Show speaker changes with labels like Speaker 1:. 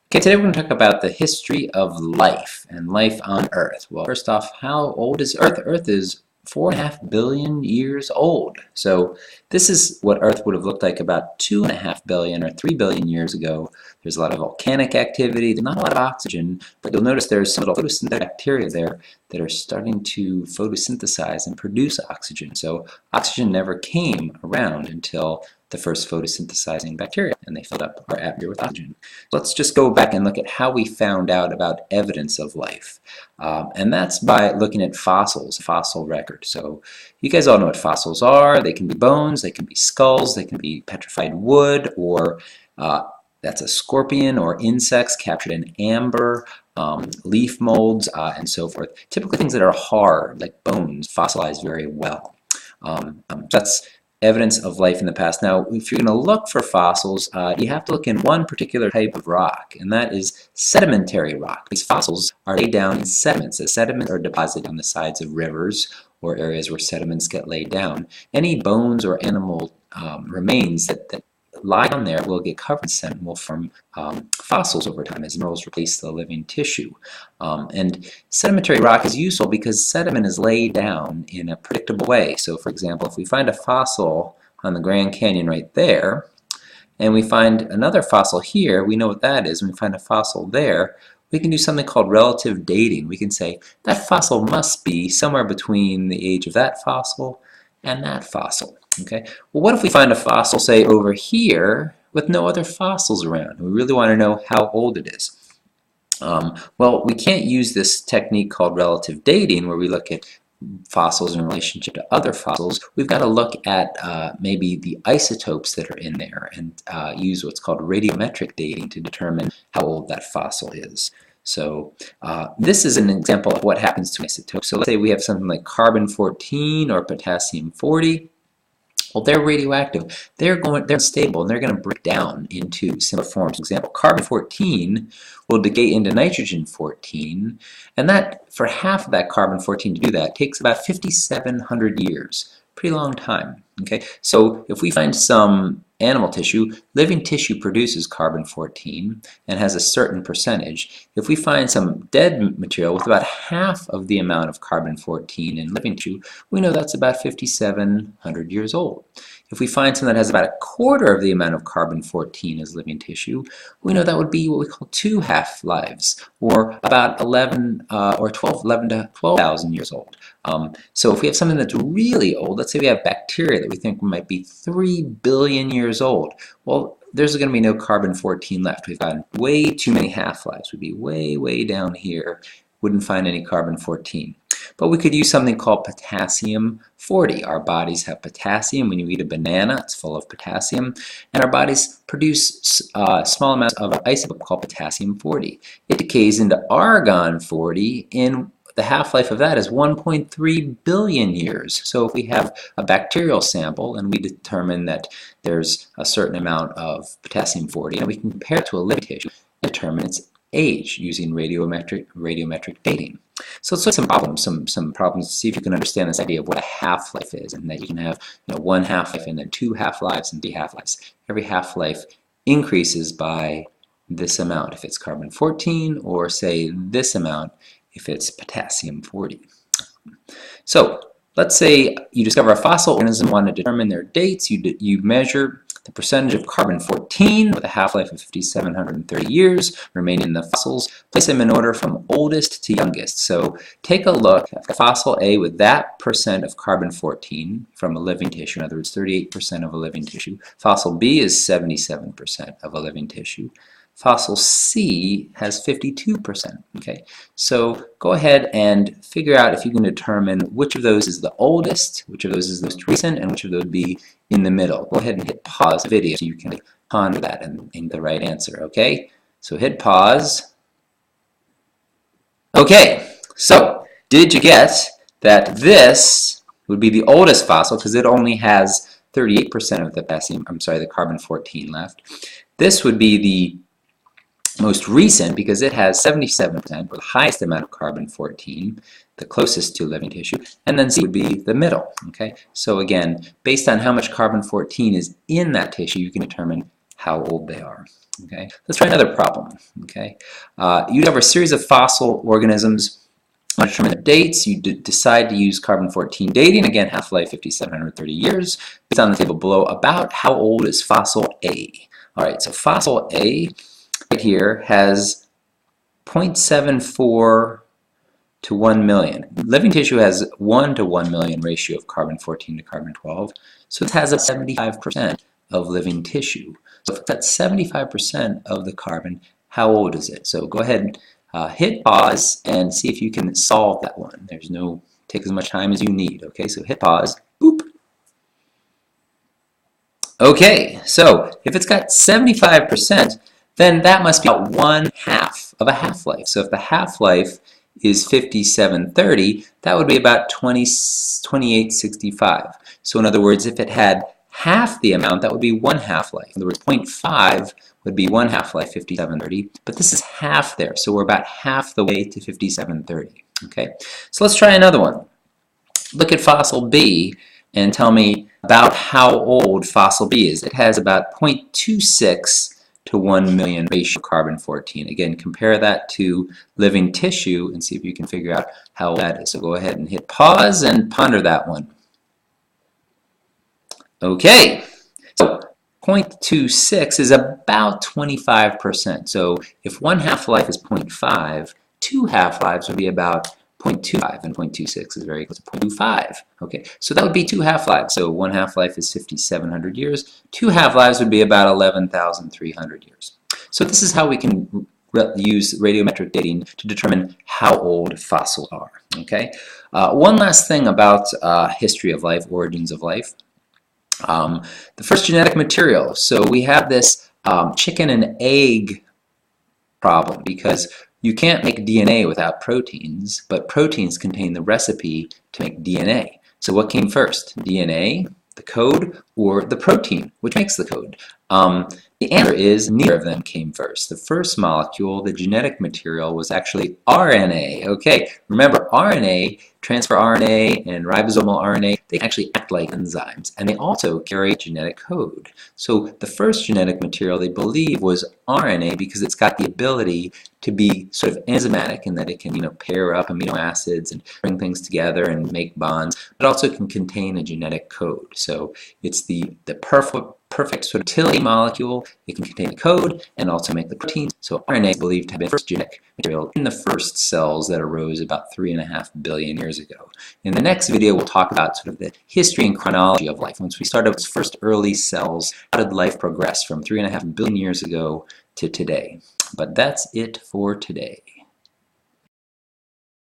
Speaker 1: Okay, today we're going to talk about the history of life and life on Earth. Well, first off, how old is Earth? Earth is 4.5 billion years old. So this is what Earth would have looked like about 2.5 billion or 3 billion years ago. There's a lot of volcanic activity, there's not a lot of oxygen, but you'll notice there's some little photosynthetic bacteria there that are starting to photosynthesize and produce oxygen. So oxygen never came around until the first photosynthesizing bacteria, and they filled up our atmosphere with oxygen. Let's just go back and look at how we found out about evidence of life. And that's by looking at fossils, fossil record. So you guys all know what fossils are. They can be bones, they can be skulls, they can be petrified wood, or that's a scorpion, or insects captured in amber, leaf molds, and so forth. Typically things that are hard, like bones, fossilize very well. That's evidence of life in the past. Now, if you're going to look for fossils, you have to look in one particular type of rock, and that is sedimentary rock. These fossils are laid down in sediments. The sediments are deposited on the sides of rivers or areas where sediments get laid down. Any bones or animal remains that lie down there will get covered in sediment, will form fossils over time as minerals replace the living tissue. And sedimentary rock is useful because sediment is laid down in a predictable way. So for example, if we find a fossil on the Grand Canyon right there, and we find another fossil here, we know what that is. When we find a fossil there, we can do something called relative dating. We can say that fossil must be somewhere between the age of that fossil and that fossil. Okay. Well, what if we find a fossil, say, over here with no other fossils around? We really want to know how old it is. Well, we can't use this technique called relative dating where we look at fossils in relationship to other fossils. We've got to look at maybe the isotopes that are in there and use what's called radiometric dating to determine how old that fossil is. So this is an example of what happens to isotopes. So let's say we have something like carbon-14 or potassium-40. Well, they're radioactive. They're unstable, and they're going to break down into simpler forms. For example, carbon-14 will decay into nitrogen-14, and that, for half of that carbon-14 to do that, takes about 5,700 years. Pretty long time. Okay, so if we find some animal tissue, living tissue produces carbon-14 and has a certain percentage. If we find some dead material with about half of the amount of carbon-14 in living tissue, we know that's about 5,700 years old. If we find something that has about a quarter of the amount of carbon-14 as living tissue, we know that would be what we call 2 half-lives, or about 11 to 12,000 years old. So if we have something that's really old, let's say we have bacteria that we think might be 3 billion years old, well, there's going to be no carbon-14 left. We've got way too many half-lives. We'd be way, way down here. Wouldn't find any carbon-14. But we could use something called potassium-40. Our bodies have potassium. When you eat a banana, it's full of potassium. And our bodies produce small amounts of an isotope called potassium-40. It decays into argon-40 in the half-life of that is 1.3 billion years. So if we have a bacterial sample and we determine that there's a certain amount of potassium-40, and we can compare it to a living tissue and determine its age using radiometric dating. So let's look at some problems to see if you can understand this idea of what a half-life is, and that you can have one half-life and then 2 half-lives and 3 half-lives. Every half-life increases by this amount if it's carbon-14, or say this amount if it's potassium-40. So let's say you discover a fossil organism, want to determine their dates. You measure the percentage of carbon-14 with a half-life of 5,730 years remaining in the fossils. Place them in order from oldest to youngest. So take a look at fossil A with that percent of carbon-14 from a living tissue. In other words, 38% of a living tissue. Fossil B is 77% of a living tissue. Fossil C has 52%. Okay, so go ahead and figure out if you can determine which of those is the oldest, which of those is the most recent, and which of those would be in the middle. Go ahead and hit pause the video so you can ponder that and get the right answer. Okay, so hit pause. Okay, so did you guess that this would be the oldest fossil because it only has 38% of the carbon-14 left? This would be the most recent because it has 77%, or the highest amount of carbon-14, the closest to living tissue, and then C would be the middle. Okay, so again, based on how much carbon-14 is in that tissue, you can determine how old they are. Okay, let's try another problem. Okay, you have a series of fossil organisms. To determine the dates, you decide to use carbon-14 dating. Again, half-life 5,730 years. It's on the table below. About how old is fossil A? All right, so fossil A right here has 0.74 to 1 million. Living tissue has 1 to 1 million ratio of carbon-14 to carbon-12. So it has a 75% of living tissue. So if that's 75% of the carbon, how old is it? So go ahead and hit pause and see if you can solve that one. There's no, take as much time as you need. Okay, so hit pause. Boop. Okay, so if it's got 75%, then that must be about 1/2 of a half-life. So if the half-life is 5730, that would be about 2865. So in other words, if it had half the amount, that would be 1 half-life. In other words, 0.5 would be 1 half-life, 5730, but this is half there, so we're about half the way to 5730. Okay, so let's try another one. Look at fossil B and tell me about how old fossil B is. It has about 0.26 to 1 million ratio carbon-14. Again, compare that to living tissue and see if you can figure out how old that is. So go ahead and hit pause and ponder that one. Okay, so 0.26 is about 25%. So if 1 half-life is 0.5, 2 half-lives would be about 0.25, and 0.26 is very close to 0.25. Okay, so that would be 2 half-lives. So 1 half-life is 5,700 years. 2 half-lives would be about 11,300 years. So this is how we can use radiometric dating to determine how old fossils are. Okay, one last thing about history of life, origins of life. The first genetic material. So we have this chicken and egg problem because you can't make DNA without proteins, but proteins contain the recipe to make DNA. So what came first? DNA, the code, or the protein, which makes the code? The answer is neither of them came first. The first molecule, the genetic material, was actually RNA. Okay, remember RNA, transfer RNA and ribosomal RNA, they actually act like enzymes, and they also carry genetic code. So the first genetic material they believe was RNA because it's got the ability to be sort of enzymatic in that it can, pair up amino acids and bring things together and make bonds, but also can contain a genetic code. So it's the perfect sort of utility molecule. It can contain the code and also make the proteins. So RNA is believed to have been the first genetic material in the first cells that arose about 3.5 billion years ago. In the next video, we'll talk about sort of the history and chronology of life. Once we start with first early cells, how did life progress from 3.5 billion years ago to today? But that's it for today.